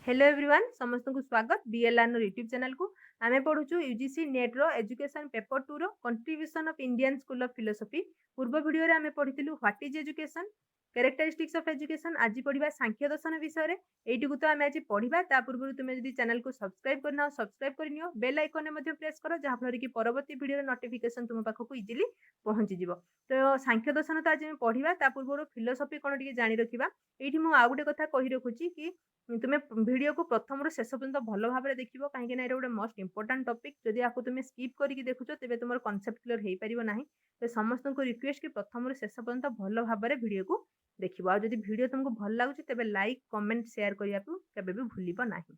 Hello everyone समस्त को स्वागत बीएलआर यूट्यूब चैनल को आमे पढ़ुचु यूजीसी नेट रो एजुकेशन पेपर 2 रो contribution of Indian school of philosophy. पूर्व वीडियो रे आमे पढ़िथिलु what is education, characteristics of education. आज पढ़िबा सांख्य दर्शन विषय रे। एइटी को तो आमे आज पढ़िबा ता पूर्व तुमे जदी चैनल को सब्सक्राइब करना सब्सक्राइब करनियो, बेल आइकन मध्ये प्रेस करो जहा फल कि परवर्ती वीडियो रे नोटिफिकेशन तुम पाखो को इजीली पहुंची जिवो। तो सांख्य दर्शन तो आज पढ़िबा ता पूर्व फिलोसफी कोन टिके जानि रखिबा। एइटी मु आ गुटे कथा कहि रखुची कि तुमे वीडियो को प्रथम रू शेष पर्यंत भल भाव में देखिबो काहेकि ना एटा गोटे मोस्ट इंपोर्टेंट टॉपिक। जदि आपको तुमे स्किप करके देखुचो तेबे तुमर कांसेप्ट क्लियर हेई परिबो नाही। तो समस्त को रिक्वेस्ट कि प्रथम रू शेष पर्यंत भल भाव में वीडियो को देखिबो। आ जदि वीडियो तुमको भल लागुची तेबे लाइक कमेंट शेयर करिया को केबे भी भूलिबो नाही।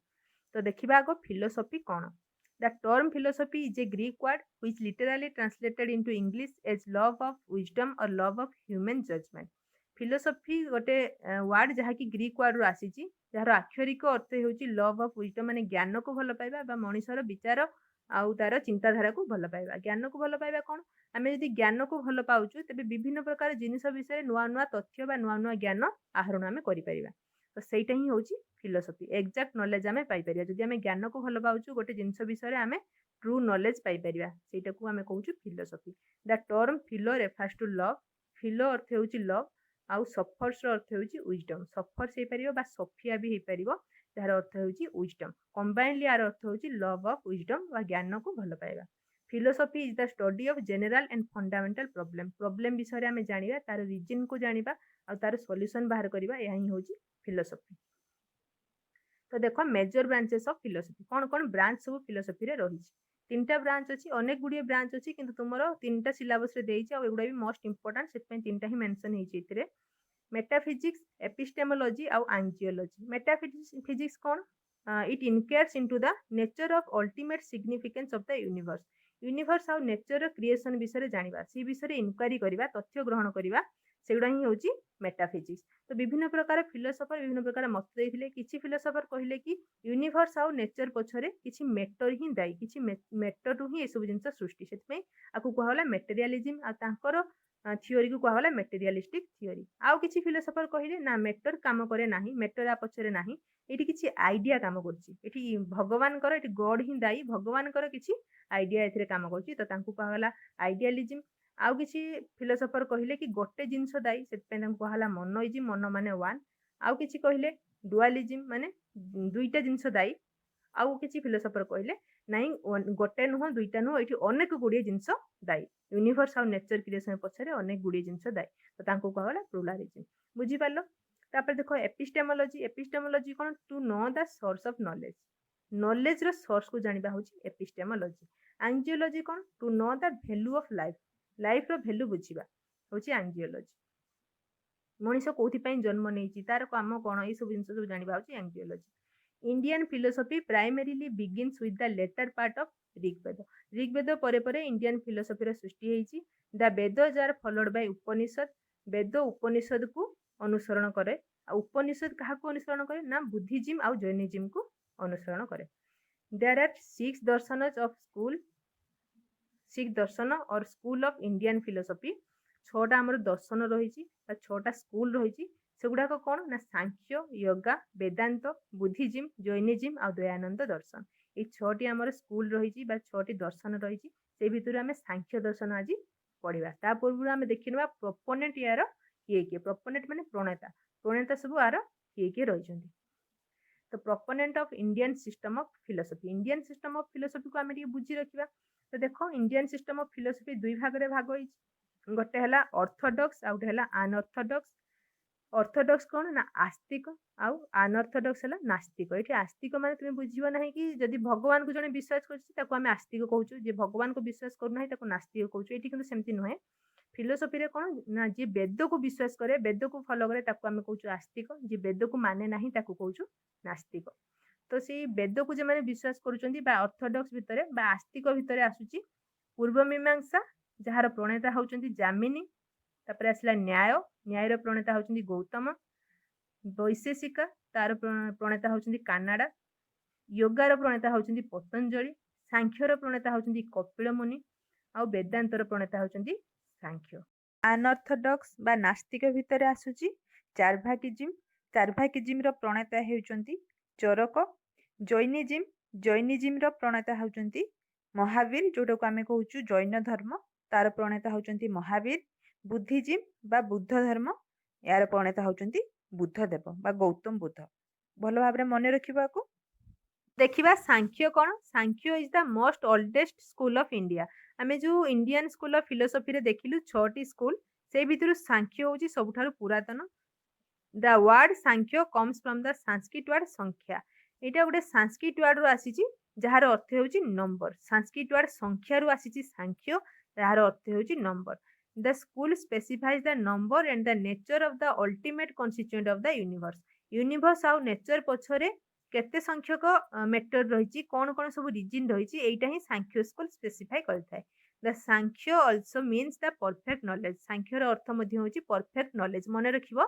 तो देखिबा आगो philosophy cone. The term philosophy is a Greek word which literally translated into English as love of wisdom or love of human judgment. Philosophy गोटे वर्ड जहाँकि ग्रीक वर्ड रू आसीची, जार आक्षरिक अर्थ होची लव ऑफ विजडम, माने ज्ञान को भल पाइबा बा मनुष्यर विचार आउ तार चिंताधारा को भल पाइबा। ज्ञान को भल पाइबा कोन, आमे यदि ज्ञान को भल पाउछु तेबे विभिन्न प्रकार जिनिस विषय नुआ नुआ तथ्य बा नुआ नुआ ज्ञान आहरण आमे करि परिबा। तो सेटा ही होची फिलोसफी। एक्जाक्ट नॉलेज आमे पाइ परिबा। जदि आमे ज्ञान को भल पाउछु गोटे जिनिस विषय रे आमे ट्रू नॉलेज पाइ परिबा, सेटा को आमे कहूछु philosophy. The term philo refers to love. Philo अर्थ होची लव आउ सफर्स अर्थ होची विजडम। सफर्स हे परिबो बा सफिया भी हे परिबो, जार अर्थ होची विजडम। कंबाइनली यार अर्थ होची लव ऑफ विजडम बा ज्ञान को भल पाइबा। Philosophy is the study of general and fundamental problem. Problem विषय रे आमे जानिबा, तार रीजन को जानिबा आ तार सॉल्यूशन बाहर करिबा, एहा ही होची फिलोसफी। तो देखो मेजर ब्रांचेस ऑफ फिलोसफी कौन कौन ब्रांच सब फिलोसफी रे रही। तीनटा ब्रांच अच्छी, अनेक गुड़िए ब्रांच अच्छी, किंतु तुमरो तीनटा सिलेबस रे देइछि आ एगुडा भी मोस्ट इंपोर्टेंट, सेत तीनटा ही मेंशन हेछि इतरे। मेटाफिजिक्स, एपिस्टेमोलॉजी आउ एंजियोलॉजी। मेटाफिजिक्स कौन, it inquires into the nature of ultimate significance of the universe. Universe आउ नेचर क्रिएशन विषय जानिबा, सी विषय इनक्वारी करिबा, तथ्य ग्रहण करिबा, सेगुडा ही होची मेटाफिजिक्स। तो विभिन्न प्रकार फिलोसफर विभिन्न प्रकार मत देइथिले। किछि फिलोसफर कहिले कि यूनिवर्स आउ नेचर पछरे किछि मेटर ही दायी, किछि मेटर रु ही ए सब जिंस सृष्टि। सेतमे आकु कहला मेटेरियलिज्म आ तांकर थियोरी को कहला मेटेरियलिस्टिक थियोरी। आउ किछि फिलोसफर कहिले ना मेटर काम करे नाही, मेटर आ पछरे नाही, एठी किछि आइडिया काम करछि। एठी भगवान कर, एठी गॉड ही दायी, भगवान कर किछि आइडिया एथिरे काम करछि, तो तांकु कहला आइडियलिज्म। आउ किछि फिलोसफर कहिले कि गोटे जिंस दायी, सेतपे तांकु कहला मोनोइज्म, मोनो माने वन। आउ किछि कहिले डुअलिज्म, माने दुईटा जिंस दायी। आउ किछि फिलोसफर कहिले नाही गोटे नुह दुईटा नुह, एठी अनेक गुड़िए जिंस दायी। यूनिवर्स आउ नेचर क्रिएशन पछरे अनेक गुड़िए जिंस दायी, तो तांकु कहला प्लुरालिज्म। बुझी पालो। तापर देखो एपिस्टेमोलॉजी। एपिस्टेमोलॉजी कोन, to know the source of knowledge. Knowledge रो सोर्स को जानिबा होची एपिस्टेमोलॉजी। एंजियोलॉजी कोन, to know the value of life. Life रो वैल्यू बुझिबा होची एंजियोलॉजी। मनीष कोथि पई जन्म नेछि, तार काम कोन, ए सब जिंस सब जानिबा होची axiology. Indian philosophy primarily begins with the later part of Rigveda. Rigveda परे परे इंडियन फिलोसफी रो सृष्टि हेछि। The Vedas are followed by Upanishad. Veda Upanishad को अनुसरण करे। आ उपनिषद काहा को अनुसरण करे ना, बुद्धिज्म आ जैनिज्म को अनुसरण करे। देयर आर 6 दर्शनस ऑफ स्कूल, 6 दर्शन और स्कूल ऑफ इंडियन फिलोसफी। 6टा हमर दर्शन रहिछि, 6टा स्कूल रहिछि। सेगुडाक कोन ना, सांख्य, योगा, वेदांत, बुद्धिज्म, जैनिज्म आ दयानंद दर्शन। ए 6टी हमर स्कूल रहिछि बा 6टी दर्शन रहिछि। से भितरु हमें सांख्य दर्शन आज पढ़िबा। ता पूर्व हमें देखिनबा प्रोपोनेंट यार किए प्रोपोनेंट माने प्रणेता। प्रणेता सब आर किए रहिछन्ति। तो proponent of Indian system of philosophy. Indian system of philosophy को हमें बुझी रखिबा। तो देखो इंडियन सिस्टम ऑफ फिलोसफी दुई भाग रे भाग होइछि। गोटे हला ऑर्थोडॉक्स आ गोटे हला अनऑर्थोडॉक्स। ऑर्थोडॉक्स कोन ना, आस्तिक, आउ अनऑर्थोडॉक्स हला नास्तिक। एठी आस्तिक माने तुमे बुझिबो नाही कि जदि भगवान को जने विश्वास करछि ताको हमें आस्तिक कहूछु, जे भगवान को विश्वास करू नाही ताको नास्तिक कहूछु। एठी किंतु सेमति नहे। फिलोसफी रे कोन ना, जे वेद को विश्वास करे, वेद को फॉलो करे, ताको हमें कहूछु आस्तिक। जे वेद को माने नाही ताको कहूछु नास्तिक। तो से वेद को जे माने विश्वास करूचंदी बा ऑर्थोडॉक्स भितरे बा आस्तिक भितरे आसुची पूर्व मीमांसा, जहार प्रणेता होउचंदी जामिनी। तापर आसला न्याय, न्यायर प्रणेता होउचंदी गौतम। वैशेषिका, तार प्रणेता होउचंदी कानाडा। योगार प्रणेता होउचंदी पतंजलि। सांख्यर प्रणेता होउचंदी कपिल मुनि। आ वेदांतर प्रणेता होउचंदी सांख्य। अनऑर्थोडॉक्स बा नास्तिक भितरे आसुची चार्वाकिज्म। चार्वाकिज्म रो प्रणेता हेउचंदी ଚରକ। ଜୈନିଜିମ୍ର ପ୍ରଣେତା ହେଉଛନ୍ତି ମହାବୀର, ଯୋଉଟାକୁ ଆମେ କହୁଛୁ ଜୈନ ଧର୍ମ, ତାର ପ୍ରଣେତା ହେଉଛନ୍ତି ମହାବୀର। ବୁଦ୍ଧିଜିମ୍ ବା ବୁଦ୍ଧ ଧର୍ମ, ଏହାର ପ୍ରଣେତା ହେଉଛନ୍ତି ବୁଦ୍ଧଦେବ ବା ଗୌତମ ବୁଦ୍ଧ। ଭଲ ଭାବରେ ମନେ ରଖିବାକୁ। ଦେଖିବା ସାଂଖ୍ୟ କ'ଣ? Sankhya is the most oldest school of India. ଆମେ ଯୋଉ ଇଣ୍ଡିଆନ୍ ସ୍କୁଲ ଅଫ୍ ଫିଲୋସଫିରେ ଦେଖିଲୁ 6ଟି ସ୍କୁଲ, ସେଇ ଭିତରୁ ସାଂଖ୍ୟ ହେଉଛି ସବୁଠାରୁ ପୁରାତନ। The word Sankhya comes from the Sanskrit word sankhya. ଏଇଟା ଗୋଟେ ସାଂସ୍କ୍ରିଟ ୱାର୍ଡରୁ ଆସିଛି, ଯାହାର ଅର୍ଥ ହେଉଛି ନମ୍ବର। ସାଂସ୍କ୍ରିଟ ୱାର୍ଡ ସଂଖ୍ୟାରୁ ଆସିଛି ସାଂଖ୍ୟ, ଯାହାର ଅର୍ଥ ହେଉଛି number. The school specifies the number and the nature of the ultimate constituent of the universe. Universe ଆଉ ନେଚର ପଛରେ କେତେ ସଂଖ୍ୟକ ମେଟର ରହିଛି, କ'ଣ କ'ଣ ସବୁ ରିଜିନ୍ ରହିଛି, ଏଇଟା ହିଁ ସାଂଖ୍ୟ ସ୍କୁଲ ସ୍ପେସିଫାଇ କରିଥାଏ। ଦ ସାଂଖ୍ୟ ଅଲସୋ ମିନ୍ସ ଦ ପରଫେକ୍ଟ ନଲେଜ। ସାଂଖ୍ୟର ଅର୍ଥ ମଧ୍ୟ ହେଉଛି ପରଫେକ୍ଟ ନଲେଜ। ମନେ ରଖିବ,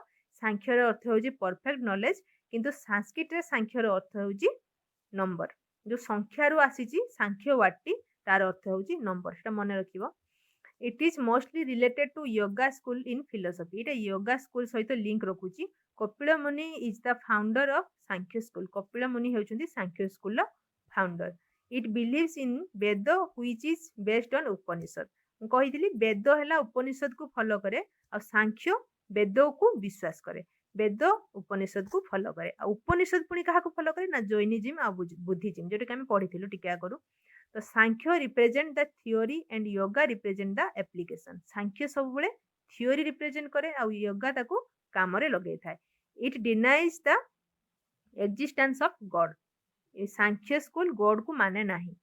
ସାଂଖ୍ୟର ଅର୍ଥ ହେଉଛି ପରଫେକ୍ଟ ନଲେଜ, କିନ୍ତୁ ସାଂସ୍କ୍ରିଟରେ ସାଂଖ୍ୟର ଅର୍ଥ ହେଉଛି ନମ୍ବର। ଯୋଉ ସଂଖ୍ୟାରୁ ଆସିଛି ସାଂଖ୍ୟ ୱାର୍ଡଟି, ତାର ଅର୍ଥ ହେଉଛି ନମ୍ବର, ସେଟା ମନେ ରଖିବ। It is mostly related to yoga school in philosophy. ଏଇଟା ୟୋଗା ସ୍କୁଲ ସହିତ ଲିଙ୍କ ରଖୁଛି। Kapil Muni is the founder of Sankhya school. Kapil Muni ହେଉଛନ୍ତି ସାଂଖ୍ୟ ସ୍କୁଲର founder. It believes in Veda which is based on Upanishad. ମୁଁ କହିଥିଲି ବେଦ ହେଲା ଉପନିଷଦକୁ ଫଲୋ କରେ, ଆଉ ସାଂଖ୍ୟ ବେଦକୁ ବିଶ୍ୱାସ କରେ। ବେଦ ଉପନିଷଦକୁ ଫଲୋ କରେ, ଆଉ ଉପନିଷଦ ପୁଣି କାହାକୁ ଫଲୋ କରେ ନା ଜୈନିଜିମ୍ ଆଉ ବୁଦ୍ଧିଜିମ୍, ଯୋଉଟାକି ଆମେ ପଢିଥିଲୁ ଟିକେ ଆଗରୁ। ତ Sankhya represent the theory and yoga represent the application. Sankhya ସବୁବେଳେ ଥିଓରି ରିପ୍ରେଜେଣ୍ଟ କରେ, ଆଉ ୟୋଗା ତାକୁ କାମରେ ଲଗେଇଥାଏ। ଇଟ୍ ଡିନାଇଜ୍ ଦ ଏକ୍ଜିଷ୍ଟାନ୍ସ of God. A Sankhya school ଗଡକୁ ମାନେ ନାହିଁ।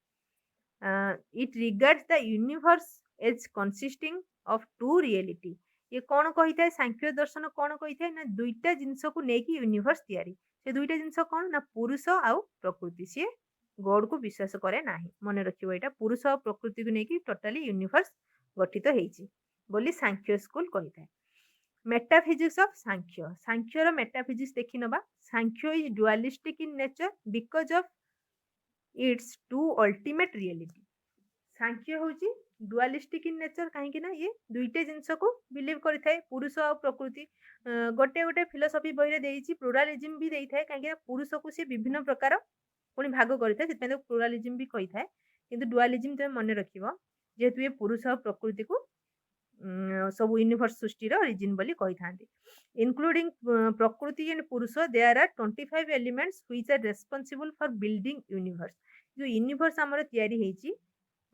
It regards the universe as consisting of two reality. ଇଏ କ'ଣ କହିଥାଏ? ସାଂଖ୍ୟ ଦର୍ଶନ କ'ଣ କହିଥାଏ ନା ଦୁଇଟା ଜିନିଷକୁ ନେଇକି ୟୁନିଭର୍ସ ତିଆରି। ସେ ଦୁଇଟା ଜିନିଷ କ'ଣ ନା ପୁରୁଷ ଆଉ ପ୍ରକୃତି। ସିଏ ଗଡକୁ ବିଶ୍ୱାସ କରେ ନାହିଁ। ମନେ ରଖିବ ଏଇଟା, ପୁରୁଷ ଆଉ ପ୍ରକୃତିକୁ ନେଇକି ଟୋଟାଲି ୟୁନିଭର୍ସ ଗଠିତ ହେଇଛି ବୋଲି ସାଂଖ୍ୟ ସ୍କୁଲ କହିଥାଏ। ମେଟାଫିଜିକ୍ସ ଅଫ୍ ସାଂଖ୍ୟ। ସାଂଖ୍ୟର ମେଟାଫିଜିକ୍ସ ଦେଖି ନେବା। Sankhya is dualistic in nature because of its two ultimate reality. Sankhya ହେଉଛି ଡୁଆଲିଷ୍ଟିକ ଇନ୍ ନେଚର, କାହିଁକି ନା ଇଏ ଦୁଇଟା ଜିନିଷକୁ ବିଲିଭ କରିଥାଏ, ପୁରୁଷ ଆଉ ପ୍ରକୃତି। ଗୋଟେ ଗୋଟେ ଫିଲୋସଫି ବହିରେ ଦେଇଛି, ପ୍ଲୁରାଲିଜିମ୍ ବି ଦେଇଥାଏ, କାହିଁକି ନା ପୁରୁଷକୁ ସେ ବିଭିନ୍ନ ପ୍ରକାର ପୁଣି ଭାଗ କରିଥାଏ, ସେଥିପାଇଁ ତାକୁ ପ୍ଲୁରାଲିଜିମ୍ ବି କହିଥାଏ। କିନ୍ତୁ ଡୁଆଲିଜିମ୍ ତମେ ମନେ ରଖିବ, ଯେହେତୁ ଏ ପୁରୁଷ ଆଉ ପ୍ରକୃତିକୁ ସବୁ ୟୁନିଭର୍ସ ସୃଷ୍ଟିର ରିଜିନ୍ ବୋଲି କହିଥାନ୍ତି। Including Prakriti and Purusha, there are 25 elements which are responsible for building universe. ଯୋଉ ୟୁନିଭର୍ସ ଆମର ତିଆରି ହେଇଛି,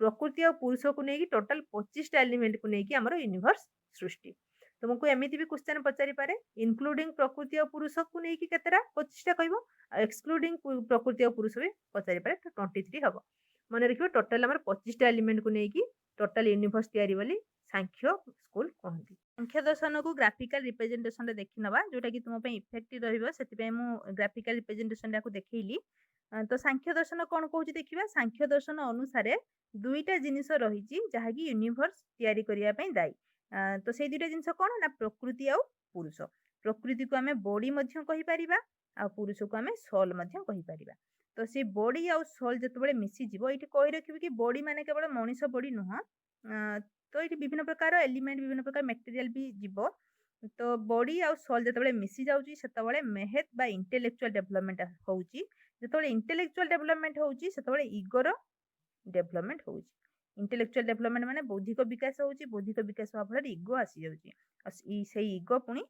ପ୍ରକୃତି ଆଉ ପୁରୁଷକୁ ନେଇକି ଟୋଟାଲ 25ଟା ଏଲିମେଣ୍ଟକୁ ନେଇକି ଆମର ୟୁନିଭର୍ସ ସୃଷ୍ଟି। ତୁମକୁ ଏମିତି ବି କ୍ୱେଶ୍ଚନ ପଚାରିପାରେ, ଇନକ୍ଲୁଡିଂ ପ୍ରକୃତି ଆଉ ପୁରୁଷକୁ ନେଇକି କେତେଟା? 25ଟା କହିବ, ଆଉ ଏକ୍ସକ୍ଲୁଡିଂ ପ୍ରକୃତି ଆଉ ପୁରୁଷ ବି ପଚାରିପାରେ, ତ 23 ହବ। ମନେ ରଖିବ, ଟୋଟାଲ ଆମର 25ଟା ଏଲିମେଣ୍ଟକୁ ନେଇକି ଟୋଟାଲ ୟୁନିଭର୍ସ ତିଆରି ବୋଲି ସାଂଖ୍ୟ ସ୍କୁଲ କହନ୍ତି। ସାଂଖ୍ୟ ଦର୍ଶନକୁ ଗ୍ରାଫିକାଲ ରିପ୍ରେଜେଣ୍ଟେସନରେ ଦେଖି ନେବା, ଯୋଉଟା କି ତୁମ ପାଇଁ ଇଫେକ୍ଟିଭ ରହିବ, ସେଥିପାଇଁ ମୁଁ ଗ୍ରାଫିକାଲ ରିପ୍ରେଜେଣ୍ଟେସନଟାକୁ ଦେଖେଇଲି। ତ ସାଂଖ୍ୟ ଦର୍ଶନ କ'ଣ କହୁଛି ଦେଖିବା। ସାଂଖ୍ୟ ଦର୍ଶନ ଅନୁସାରେ ଦୁଇଟା ଜିନିଷ ରହିଛି ଯାହାକି ୟୁନିଭର୍ସ ତିଆରି କରିବା ପାଇଁ ଦାୟୀ। ତ ସେଇ ଦୁଇଟା ଜିନିଷ କ'ଣ ନା ପ୍ରକୃତି ଆଉ ପୁରୁଷ। ପ୍ରକୃତିକୁ ଆମେ ବଡି ମଧ୍ୟ କହିପାରିବା, ଆଉ ପୁରୁଷକୁ ଆମେ ସୋଲ ମଧ୍ୟ କହିପାରିବା। ତ ସେ ବଡି ଆଉ ସୋଲ ଯେତେବେଳେ ମିଶିଯିବ, ଏଇଠି କହି ରଖିବି କି ବଡି ମାନେ କେବଳ ମଣିଷ ବଡି ନୁହଁ, ତ ଏଇଠି ବିଭିନ୍ନ ପ୍ରକାର ଏଲିମେଣ୍ଟ, ବିଭିନ୍ନ ପ୍ରକାର ମେଟେରିଆଲ ବି ଯିବ। ତ ବଡି ଆଉ ସୋଲ ଯେତେବେଳେ ମିଶି ଯାଉଛି, ସେତେବେଳେ ମେହେତ ବା ଇଣ୍ଟେଲେକ୍ଚୁଆଲ ଡେଭଲପମେଣ୍ଟ ହଉଛି। ଯେତେବେଳେ ଇଣ୍ଟେଲେକ୍ଚୁଆଲ ଡେଭଲପମେଣ୍ଟ ହଉଛି, ସେତେବେଳେ ଇଗୋର ଡେଭଲପମେଣ୍ଟ ହଉଛି। ଇଣ୍ଟେଲେକ୍ଚୁଆଲ ଡେଭଲପମେଣ୍ଟ ମାନେ ବୌଦ୍ଧିକ ବିକାଶ ହଉଛି, ବୌଦ୍ଧିକ ବିକାଶ ହବା ଫଳରେ ଇଗୋ ଆସିଯାଉଛି, ଆଉ ସେଇ ଇଗୋ ପୁଣି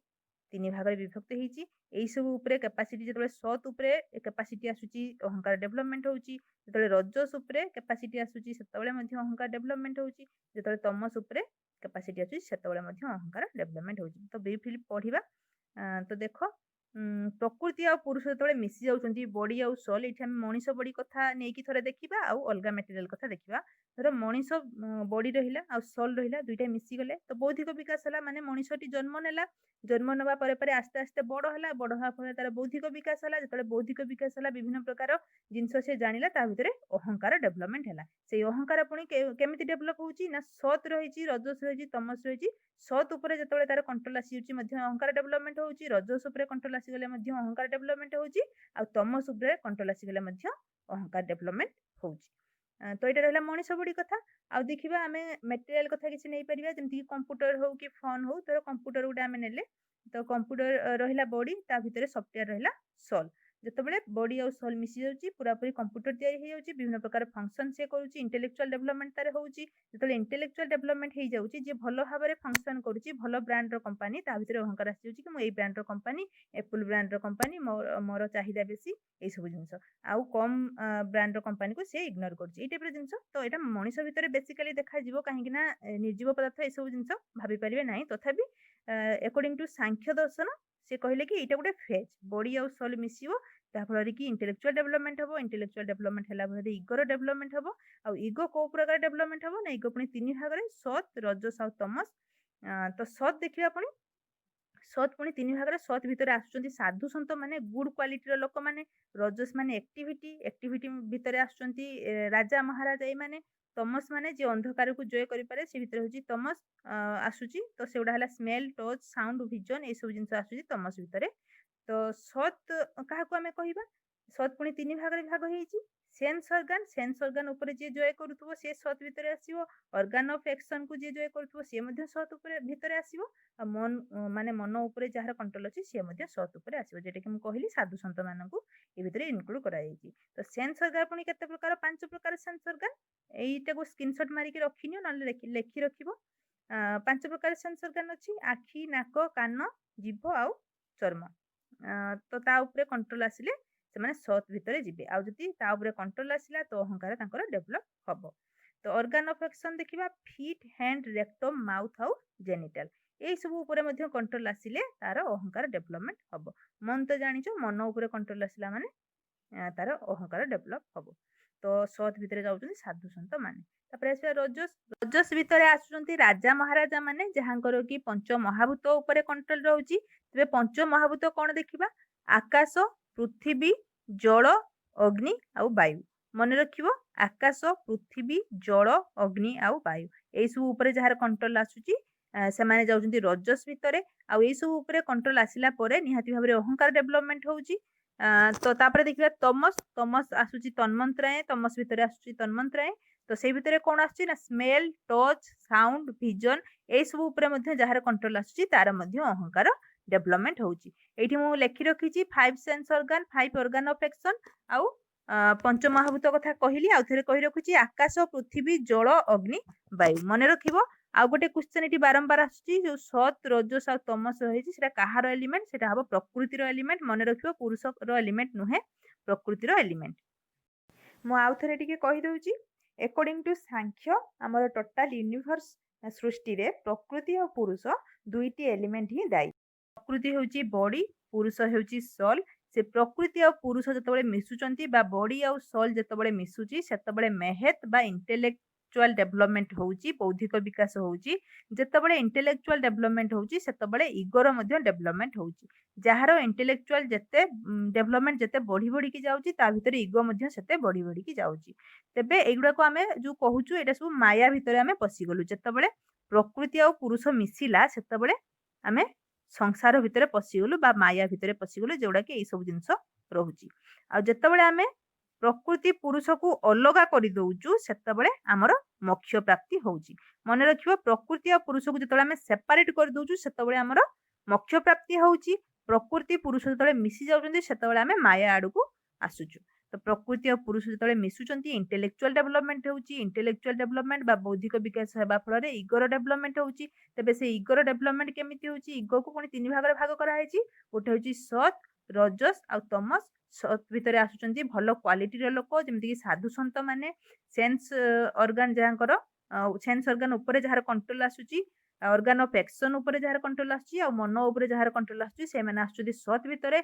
3 ଭାଗରେ ବିଭକ୍ତ ହେଇଛି। ଏଇ ସବୁ ଉପରେ କାପାସିଟି, ଯେତେବେଳେ ସତ୍ ଉପରେ କାପାସିଟି ଆସୁଛି, ଅହଙ୍କାର ଡେଭଲପମେଣ୍ଟ ହଉଛି। ଯେତେବେଳେ ରଜସ୍ ଉପରେ କାପାସିଟି ଆସୁଛି, ସେତେବେଳେ ମଧ୍ୟ ଅହଙ୍କାର ଡେଭଲପମେଣ୍ଟ ହଉଛି। ଯେତେବେଳେ ତମସ ଉପରେ କାପାସିଟି ଆସୁଛି, ସେତେବେଳେ ମଧ୍ୟ ଅହଙ୍କାର ଡେଭଲପମେଣ୍ଟ ହଉଛି। ତ ବ୍ରିଫଲି ପଢିବା। ତ ଦେଖ, ପ୍ରକୃତି ଆଉ ପୁରୁଷ ଯେତେବେଳେ ମିଶି ଯାଉଛନ୍ତି, ବଡି ଆଉ ସୋଲ, ଏଇଠି ଆମେ ମଣିଷ ବଡି କଥା ନେଇକି ଥରେ ଦେଖିବା, ଆଉ ଅଲଗା ମେଟେରିଆଲ କଥା ଦେଖିବା। ଧର ମଣିଷ ବଡି ରହିଲା ଆଉ ସୋଲ ରହିଲା, ଦୁଇଟା ମିଶିଗଲେ ତ ବୌଦ୍ଧିକ ବିକାଶ ହେଲା, ମାନେ ମଣିଷଟି ଜନ୍ମ ନେଲା। ଜନ୍ମ ନେବା ପରେ ପରେ ଆସ୍ତେ ଆସ୍ତେ ବଡ ହେଲା, ବଡ ହେବା ଫଳରେ ତାର ବୌଦ୍ଧିକ ବିକାଶ ହେଲା। ଯେତେବେଳେ ବୌଦ୍ଧିକ ବିକାଶ ହେଲା, ବିଭିନ୍ନ ପ୍ରକାର ଜିନିଷ ସେ ଜାଣିଲା, ତା ଭିତରେ ଅହଙ୍କାର ଡେଭଲପମେଣ୍ଟ ହେଲା। ସେଇ ଅହଙ୍କାର ପୁଣି କେମିତି ଡେଭଲପ ହଉଛି ନା ସତ୍ ରହିଛି, ରଜସ୍ ରହିଛି, ତମସ ରହିଛି। ସତ୍ ଉପରେ ଯେତେବେଳେ ତାର କଣ୍ଟ୍ରୋଲ ଆସିଯାଉଛି, ମଧ୍ୟ ଅହଙ୍କାର ଡେଭଲପମେଣ୍ଟ ହଉଛି। ରଜସ୍ ଉପରେ କଣ୍ଟ୍ରୋଲ ଆସିଗଲେ ମଧ୍ୟ ଅହଙ୍କାର ଡେଭଲପମେଣ୍ଟ ହଉଛି, ଆଉ ତମସ ଉପରେ କଣ୍ଟ୍ରୋଲ ଆସିଗଲେ ମଧ୍ୟ ଅହଙ୍କାର ଡେଭଲପମେଣ୍ଟ ହଉଛି। ତ ଏଇଟା ରହିଲା ମଣିଷ ବଡି କଥା। ଆଉ ଦେଖିବା ଆମେ ମେଟେରିଆଲ କଥା କିଛି ନେଇପାରିବା, ଯେମିତିକି କମ୍ପ୍ୟୁଟର ହଉ କି ଫୋନ୍ ହଉ। ଧର କମ୍ପ୍ୟୁଟର ଗୋଟେ ଆମେ ନେଲେ, ତ କମ୍ପ୍ୟୁଟର ରହିଲା ବଡି, ତା ଭିତରେ ସଫ୍ଟୱେୟାର ରହିଲା ସୋଲ। ଯେତେବେଳେ ବଡି ଆଉ ସୋଲ ମିଶି ଯାଉଛି ପୁରାପୁରି କମ୍ପ୍ୟୁଟର ତିଆରି ହେଇଯାଉଛି ବିଭିନ୍ନ ପ୍ରକାର ଫଙ୍କସନ ସେ କରୁଛି ଇଣ୍ଟେଲେକ୍ଚୁଆଲ ଡେଭଲପମେଣ୍ଟ ତାର ହଉଛି ଯେତେବେଳେ ଇଣ୍ଟେଲେକ୍ଚୁଆଲ ଡେଭଲପମେଣ୍ଟ ହେଇଯାଉଛି ଯେ ଭଲ ଭାବରେ ଫଙ୍କସନ କରୁଛି ଭଲ ବ୍ରାଣ୍ଡର କମ୍ପାନୀ ତା ଭିତରେ ଅହଙ୍କାର ଆସିଯାଉଛି କି ମୁଁ ଏଇ ବ୍ରାଣ୍ଡର କମ୍ପାନୀ ଏପଲ ବ୍ରାଣ୍ଡର କମ୍ପାନୀ ମୋର ଚାହିଦା ବେଶୀ ଏଇସବୁ ଜିନିଷ ଆଉ କମ ବ୍ରାଣ୍ଡର କମ୍ପାନୀକୁ ସେ ଇଗ୍ନୋର କରୁଛି ଏଇ ଟାଇପର ଜିନିଷ ତ ଏଇଟା ମଣିଷ ଭିତରେ ବେସିକାଲି ଦେଖାଯିବ କାହିଁକି ନା ନିର୍ଜୀବ ପଦାର୍ଥ ଏସବୁ ଜିନିଷ ଭାବି ପାରିବେ ନାହିଁ ତଥାପି ଏକର୍ଡିଂ ଟୁ ସାଂଖ୍ୟ ଦର୍ଶନ ସେ କହିଲେ କି ଏଇଟା ଗୋଟେ ଫେଜ୍ ବଡି ଆଉ ସୋଲ ମିଶିବ ଯାହାଫଳରେ କି ଇଣ୍ଟେଲେକ୍ଚୁଆଲ ଡେଭଲପମେଣ୍ଟ ହବ ଇଣ୍ଟେଲେକ୍ଚୁଆଲ ଡେଭଲପମେଣ୍ଟ ହେଲା ଫଳରେ ଇଗୋର ଡେଭଲପମେଣ୍ଟ ହବ ଆଉ ଇଗୋ କୋଉ ପ୍ରକାର ଡେଭଲପମେଣ୍ଟ ହବ ନା ଇଗୋ ପୁଣି 3 ଭାଗରେ ସତ୍ ରଜସ ଆଉ ତମସ ତ ସତ୍ ଦେଖିବା ପୁଣି ସତ୍ ପୁଣି 3 ଭାଗରେ ସତ୍ ଭିତରେ ଆସୁଛନ୍ତି ସାଧୁ ସନ୍ଥ ମାନେ ଗୁଡ କ୍ୱାଲିଟିର ଲୋକମାନେ ରଜସ ମାନେ ଆକ୍ଟିଭିଟି ଭିତରେ ଆସୁଛନ୍ତି ରାଜା ମହାରାଜା ଏଇମାନେ ତମସ ମାନେ ଯିଏ ଅନ୍ଧକାରକୁ ଜୟ କରିପାରେ ସେ ଭିତରେ ହଉଛି ତମସ ଆସୁଛି ତ ସେଗୁଡା ହେଲା ସ୍ମେଲ ଟଚ୍ ସାଉଣ୍ଡ ଭିଜନ ଏସବୁ ଜିନିଷ ଆସୁଛି ତମସ ଭିତରେ ତ ସତ୍ କାହାକୁ ଆମେ କହିବା ସତ୍ ପୁଣି 3 ଭାଗରେ ଭାଗ ହେଇଛି ସେନ୍ସ ଅର୍ଗାନ ଉପରେ ଯିଏ ଜୟ କରୁଥିବ ସେ ସତ୍ ଭିତରେ ଆସିବ ଅର୍ଗାନ ଅଫ ଏକ୍ସନ କୁ ଯିଏ ଜୟ କରୁଥିବ ସିଏ ମଧ୍ୟ ସତ୍ ଉପରେ ଭିତରେ ଆସିବ ଆଉ ମାନେ ମନ ଉପରେ ଯାହାର କଣ୍ଟ୍ରୋଲ ଅଛି ସିଏ ମଧ୍ୟ ସତ୍ ଉପରେ ଆସିବ ଯେଟା କି ମୁଁ କହିଲି ସାଧୁ ସନ୍ଥ ମାନଙ୍କୁ ଏ ଭିତରେ ଇନକ୍ଲୁଡ କରାଯାଇଛି ତ ସେନ୍ସ ଅର୍ଗାନ ପୁଣି କେତେ ପ୍ରକାର 5 ପ୍ରକାର ସେନ୍ସ ଅର୍ଗାନ ଏଇଟାକୁ ସ୍କ୍ରିନଶଟ ମାରିକି ରଖିନିଅ ନହେଲେ ଲେଖି ରଖିବ 5 ପ୍ରକାର ସେନ୍ସ ଅର୍ଗାନ ଅଛି ଆଖି ନାକ କାନ ଜିଭ ଆଉ ଚର୍ମ ତ ତା ଉପରେ କଣ୍ଟ୍ରୋଲ ଆସିଲେ ସେମାନେ ସତ୍ ଭିତରେ ଯିବେ ଆଉ ଯଦି ତା ଉପରେ କଣ୍ଟ୍ରୋଲ ଆସିଲା ତ ଅହଙ୍କାର ତାଙ୍କର ଡେଭଲପ ହବ ତ ଅର୍ଗାନ ଅଫ ଏକ୍ସନ ଦେଖିବା ଫିଟ୍ ହ୍ୟାଣ୍ଡ ରେକ୍ଟମ ମାଉଥ ଆଉ ଜେନିଟାଲ ଏଇ ସବୁ ଉପରେ ମଧ୍ୟ କଣ୍ଟ୍ରୋଲ ଆସିଲେ ତାର ଅହଙ୍କାର ଡେଭଲପମେଣ୍ଟ ହବ ମନ ତ ଜାଣିଛ ମନ ଉପରେ କଣ୍ଟ୍ରୋଲ ଆସିଲା ମାନେ ତାର ଅହଙ୍କାର ଡେଭଲପ ହବ ତ ସତ୍ ଭିତରେ ଯାଉଛନ୍ତି ସାଧୁ ସନ୍ଥ ମାନେ ତାପରେ ଆସିବା ରଜସ ଭିତରେ ଆସୁଛନ୍ତି ରାଜା ମହାରାଜା ମାନେ ଯାହାଙ୍କର କି ପଞ୍ଚ ମହାଭୂତ ଉପରେ କଣ୍ଟ୍ରୋଲ ରହୁଛି ତେବେ ପଞ୍ଚ ମହାଭୂତ କଣ ଦେଖିବା ଆକାଶ ପୃଥିବୀ ଜଳ ଅଗ୍ନି ଆଉ ବାୟୁ ମନେ ରଖିବ ଆକାଶ ପୃଥିବୀ ଜଳ ଅଗ୍ନି ଆଉ ବାୟୁ ଏଇ ସବୁ ଉପରେ ଯାହାର କଣ୍ଟ୍ରୋଲ ଆସୁଛି ସେମାନେ ଯାଉଛନ୍ତି ରଜସ ଭିତରେ ଆଉ ଏଇ ସବୁ ଉପରେ କଣ୍ଟ୍ରୋଲ ଆସିଲା ପରେ ନିହାତି ଭାବରେ ଅହଙ୍କାର ଡେଭଲପମେଣ୍ଟ ହଉଛି ତ ତାପରେ ଦେଖିବା ତମସ ଆସୁଛି ତନ୍ମନ୍ତ୍ରାଏ ତମସ ଭିତରେ ଆସୁଛି ତନ୍ମନ୍ତ୍ରାଏ ତ ସେଇ ଭିତରେ କଣ ଆସୁଛି ନା ସ୍ମେଲ ଟଚ୍ ସାଉଣ୍ଡ ଭିଜନ ଏଇ ସବୁ ଉପରେ ମଧ୍ୟ ଯାହାର କଣ୍ଟ୍ରୋଲ ଆସୁଛି ତାର ମଧ୍ୟ ଅହଙ୍କାର ଡେଭଲପମେଣ୍ଟ ହଉଛି ଏଇଠି ମୁଁ ଲେଖି ରଖିଛି 5 sense organ 5 organ of action ଆଉ ପଞ୍ଚମହାଭୂତ କଥା କହିଲି ଆଉ ଥରେ କହି ରଖୁଛି ଆକାଶ ପୃଥିବୀ ଜଳ ଅଗ୍ନି ବାୟୁ ମନେ ରଖିବ ଆଉ ଗୋଟେ କ୍ୱେଶ୍ଚନ ଏଠି ବାରମ୍ବାର ଆସୁଛି ଯୋଉ ସତ୍ ରଜସ ଆଉ ତମସ ରହିଛି ସେଟା କାହାର ଏଲିମେଣ୍ଟ ସେଟା ହବ ପ୍ରକୃତିର ଏଲିମେଣ୍ଟ ମନେ ରଖିବ ପୁରୁଷର ଏଲିମେଣ୍ଟ ନୁହେଁ ପ୍ରକୃତିର ଏଲିମେଣ୍ଟ ମୁଁ ଆଉ ଥରେ ଟିକେ କହିଦଉଛି ଏକର୍ଡିଂ ଟୁ ସାଂଖ୍ୟ ଆମର ଟୋଟାଲ ୟୁନିଭର୍ସ ସୃଷ୍ଟିରେ ପ୍ରକୃତି ଆଉ ପୁରୁଷ ଦୁଇଟି ଏଲିମେଣ୍ଟ ହିଁ ଦାୟୀ ପ୍ରକୃତି ହେଉଛି ବଡି ପୁରୁଷ ହେଉଛି ସୋଲ ସେ ପ୍ରକୃତି ଆଉ ପୁରୁଷ ଯେତେବେଳେ ମିଶୁଛନ୍ତି ବା ବଡି ଆଉ ସୋଲ ଯେତେବେଳେ ମିଶୁଛି ସେତେବେଳେ ମେହେତ ବା ଇଣ୍ଟେଲେକ୍ଚୁଆଲ ଡେଭଲପମେଣ୍ଟ ହଉଛି ବୌଦ୍ଧିକ ବିକାଶ ହଉଛି ଯେତେବେଳେ ଇଣ୍ଟେଲେକ୍ଚୁଆଲ ଡେଭଲପମେଣ୍ଟ ହଉଛି ସେତେବେଳେ ଇଗୋର ମଧ୍ୟ ଡେଭଲପମେଣ୍ଟ ହଉଛି ଯାହାର ଇଣ୍ଟେଲେକ୍ଚୁଆଲ ଯେତେ ଡେଭଲପମେଣ୍ଟ ଯେତେ ବଢି ବଢିକି ଯାଉଛି ତା ଭିତରେ ଇଗୋ ମଧ୍ୟ ସେତେ ବଢି ବଢିକି ଯାଉଛି ତେବେ ଏଇଗୁଡାକୁ ଆମେ ଯୋଉ କହୁଛୁ ଏଇଟା ସବୁ ମାୟା ଭିତରେ ଆମେ ପଶିଗଲୁ ଯେତେବେଳେ ପ୍ରକୃତି ଆଉ ପୁରୁଷ ମିଶିଲା ସେତେବେଳେ ଆମେ ସଂସାର ଭିତରେ ପଶିଗଲୁ ବା ମାୟା ଭିତରେ ପଶିଗଲୁ ଯୋଉଟା କି ଏଇ ସବୁ ଜିନିଷ ରହୁଛି ଆଉ ଯେତେବେଳେ ଆମେ ପ୍ରକୃତି ପୁରୁଷକୁ ଅଲଗା କରିଦଉଛୁ ସେତେବେଳେ ଆମର ମୋକ୍ଷ ପ୍ରାପ୍ତି ହଉଛି ମନେ ରଖିବ ପ୍ରକୃତି ଆଉ ପୁରୁଷକୁ ଯେତେବେଳେ ଆମେ ସେପାରେଟ କରିଦଉଛୁ ସେତେବେଳେ ଆମର ମୋକ୍ଷ ପ୍ରାପ୍ତି ହଉଛି ପ୍ରକୃତି ପୁରୁଷ ଯେତେବେଳେ ମିଶି ଯାଉଛନ୍ତି ସେତେବେଳେ ଆମେ ମାୟା ଆଡକୁ ଆସୁଛୁ ତ ପ୍ରକୃତି ଆଉ ପୁରୁଷ ଯେତେବେଳେ ମିଶୁଛନ୍ତି ଇଣ୍ଟେଲେକ୍ଚୁଆଲ ଡେଭଲପମେଣ୍ଟ ହଉଛି ଇଣ୍ଟେଲେକ୍ଚୁଆଲ ଡେଭଲପମେଣ୍ଟ ବା ବୌଦ୍ଧିକ ବିକାଶ ହେବା ଫଳରେ ଇଗୋର ଡେଭଲପମେଣ୍ଟ ହଉଛି ତେବେ ସେ ଇଗୋର ଡେଭଲପମେଣ୍ଟ କେମିତି ହଉଛି ଇଗୋକୁ ପୁଣି 3 ଭାଗରେ ଭାଗ କରାଯାଇଛି ଗୋଟେ ହଉଛି ସତ୍ ରଜସ ଆଉ ତମସ ସତ୍ ଭିତରେ ଆସୁଛନ୍ତି ଭଲ କ୍ୱାଲିଟିର ଲୋକ ଯେମିତିକି ସାଧୁ ସନ୍ଥ ମାନେ ସେନ୍ସ ଅର୍ଗାନ ଯାହାଙ୍କର ସେନ୍ସ ଅର୍ଗାନ ଉପରେ ଯାହାର କଣ୍ଟ୍ରୋଲ ଆସୁଛି ଅର୍ଗାନ ଅଫ ଏକ୍ସନ ଉପରେ ଯାହାର କଣ୍ଟ୍ରୋଲ ଆସୁଛି ଆଉ ମନ ଉପରେ ଯାହାର କଣ୍ଟ୍ରୋଲ ଆସୁଛି ସେମାନେ ଆସୁଛନ୍ତି ସତ୍ ଭିତରେ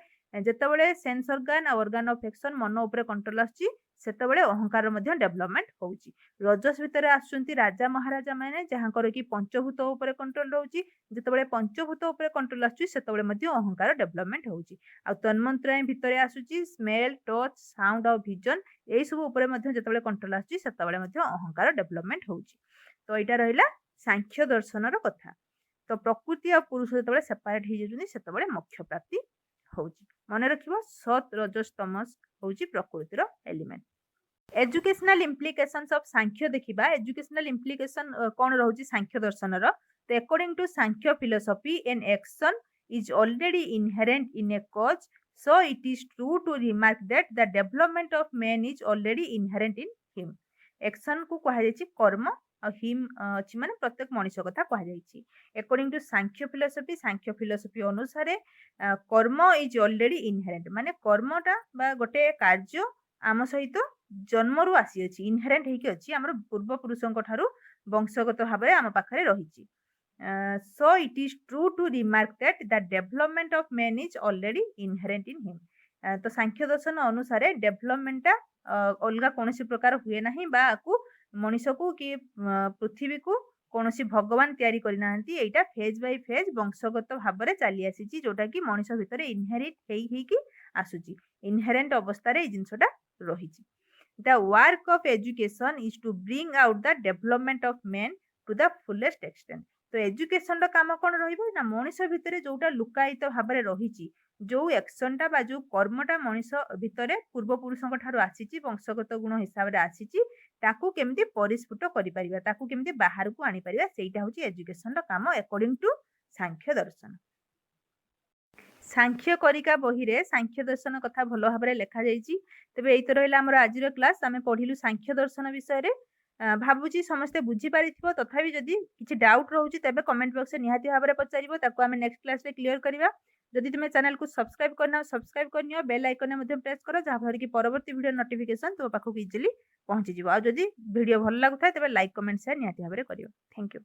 ଯେତେବେଳେ ସେନ୍ସ ଅର୍ଗାନ ଆଉ ଅର୍ଗାନ ଅଫ ଏକ୍ସନ ମନ ଉପରେ କଣ୍ଟ୍ରୋଲ ଆସୁଛି ସେତେବେଳେ ଅହଙ୍କାର ମଧ୍ୟ ଡେଭଲପମେଣ୍ଟ ହଉଛି ରଜସ ଭିତରେ ଆସୁଛନ୍ତି ରାଜା ମହାରାଜା ମାନେ ଯାହାଙ୍କର କି ପଞ୍ଚଭୂତ ଉପରେ କଣ୍ଟ୍ରୋଲ ରହୁଛି ଯେତେବେଳେ ପଞ୍ଚଭୂତ ଉପରେ କଣ୍ଟ୍ରୋଲ ଆସୁଛି ସେତେବେଳେ ମଧ୍ୟ ଅହଙ୍କାର ଡେଭଲପମେଣ୍ଟ ହଉଛି ଆଉ ତନ୍ମନ୍ତ୍ରାୟ ଭିତରେ ଆସୁଛି ସ୍ମେଲ ଟଚ୍ ସାଉଣ୍ଡ ଆଉ ଭିଜନ ଏଇ ସବୁ ଉପରେ ମଧ୍ୟ ଯେତେବେଳେ କଣ୍ଟ୍ରୋଲ ଆସୁଛି ସେତେବେଳେ ମଧ୍ୟ ଅହଙ୍କାର ଡେଭଲପମେଣ୍ଟ ହଉଛି ତ ଏଇଟା ରହିଲା ସାଂଖ୍ୟ ଦର୍ଶନର କଥା ତ ପ୍ରକୃତି ଆଉ ପୁରୁଷ ଯେତେବେଳେ ସେପାରେଟ ହେଇଯାଉଛନ୍ତି ସେତେବେଳେ ମୋକ୍ଷ ପ୍ରାପ୍ତି ହଉଛି ମନେ ରଖିବ ସତ୍ ରଜସ ତମସ ହଉଛି ପ୍ରକୃତିର element educational implications of Sankhya ଦେଖିବା ଏଜୁକେଶନାଲ ଇମ୍ପ୍ଲିକେସନ କଣ ରହୁଛି ସାଂଖ୍ୟ ଦର୍ଶନର ତ according to Sankhya philosophy an action is already inherent in a cause So it is true to remark that the development of man is already inherent in him. Action को କୁହାଯାଇଛି କର୍ମ ଆଉ him ଅଛି ମାନେ ପ୍ରତ୍ୟେକ ମଣିଷ କଥା କୁହାଯାଇଛି। According to ସାଂଖ୍ୟ ଫିଲୋସଫି ଅନୁସାରେ କର୍ମ ଇଜ ଅଲରେଡି ଇନହେରେଣ୍ଟ ମାନେ କର୍ମଟା ବା ଗୋଟେ କାର୍ଯ୍ୟ ଆମ ସହିତ ଜନ୍ମରୁ ଆସିଅଛି ଇନହେରେଣ୍ଟ ହେଇକି ଅଛି ଆମର ପୂର୍ବ ପୁରୁଷଙ୍କ ଠାରୁ ବଂଶଗତ ଭାବରେ ଆମ ପାଖରେ ରହିଛି। So it is true to remark that the development of man is already inherent in him. ତ ସାଂଖ୍ୟ ଦର୍ଶନ ଅନୁସାରେ ଡେଭଲପମେଣ୍ଟଟା ଅଲଗା କୌଣସି ପ୍ରକାର ହୁଏ ନାହିଁ ବା ଆକୁ ମଣିଷକୁ କି ପୃଥିବୀକୁ କୌଣସି ଭଗବାନ ତିଆରି କରିନାହାନ୍ତି ଏଇଟା ଫେଜ୍ ବାଇ ଫେଜ୍ ବଂଶଗତ ଭାବରେ ଚାଲି ଆସିଛି ଯୋଉଟା କି ମଣିଷ ଭିତରେ ଇନହେରିଟ ହେଇକି ଆସୁଛି ଇନହେରେଣ୍ଟ ଅବସ୍ଥାରେ ଏଇ ଜିନିଷଟା ରହିଛି। The work of education is to bring out the development of man to the fullest extent. ତ ଏଜୁକେସନର କାମ କଣ ରହିବ ନା ମଣିଷ ଭିତରେ ଯୋଉଟା ଲୁକାୟିତ ଭାବରେ ରହିଛି ଯୋଉ ଆକ୍ସନଟା ବା ଯୋଉ କର୍ମଟା ମଣିଷ ଭିତରେ ପୂର୍ବପୁରୁଷଙ୍କ ଠାରୁ ଆସିଛି ବଂଶଗତ ଗୁଣ ହିସାବରେ ଆସିଛି ତାକୁ କେମିତି ପରିସ୍ଫୁଟ କରିପାରିବା ତାକୁ କେମିତି ବାହାରକୁ ଆଣିପାରିବା ସେଇଟା ହଉଛି ଏଜୁକେସନର କାମ ଆକର୍ଡିଂ ଟୁ ସାଂଖ୍ୟ ଦର୍ଶନ। ସାଂଖ୍ୟ କରିକା ବହିରେ ସାଂଖ୍ୟ ଦର୍ଶନ କଥା ଭଲ ଭାବରେ ଲେଖାଯାଇଛି। ତେବେ ଏଇ ତ ରହିଲା ଆମର ଆଜିର କ୍ଲାସ୍ ଆମେ ପଢିଲୁ ସାଂଖ୍ୟ ଦର୍ଶନ ବିଷୟରେ। ଭାବୁଛି ସମସ୍ତେ ବୁଝିପାରିଥିବ ତଥାପି ଯଦି କିଛି ଡାଉଟ୍ ରହୁଛି ତେବେ କମେଣ୍ଟ ବକ୍ସରେ ନିହାତି ଭାବରେ ପଚାରିବ ତାକୁ ଆମେ ନେକ୍ସଟ କ୍ଲାସରେ କ୍ଲିୟର କରିବା। ଯଦି ତୁମେ ଚ୍ୟାନେଲକୁ ସବସ୍କ୍ରାଇବ କରିନାଅ ସବସ୍କ୍ରାଇବ କରିନିଅ ବେଲ୍ ଆଇକନରେ ମଧ୍ୟ ପ୍ରେସ୍ କର ଯାହାଫଳରେ କି ପରବର୍ତ୍ତୀ ଭିଡ଼ିଓ ନୋଟିଫିକେସନ ତୁମ ପାଖକୁ ଇଜିଲି ପହଞ୍ଚିଯିବ। ଆଉ ଯଦି ଭିଡ଼ିଓ ଭଲ ଲାଗୁଥାଏ ତେବେ ଲାଇକ୍ କମେଣ୍ଟ ସେୟାର ନିହାତି ଭାବରେ କରିବ। Thank you.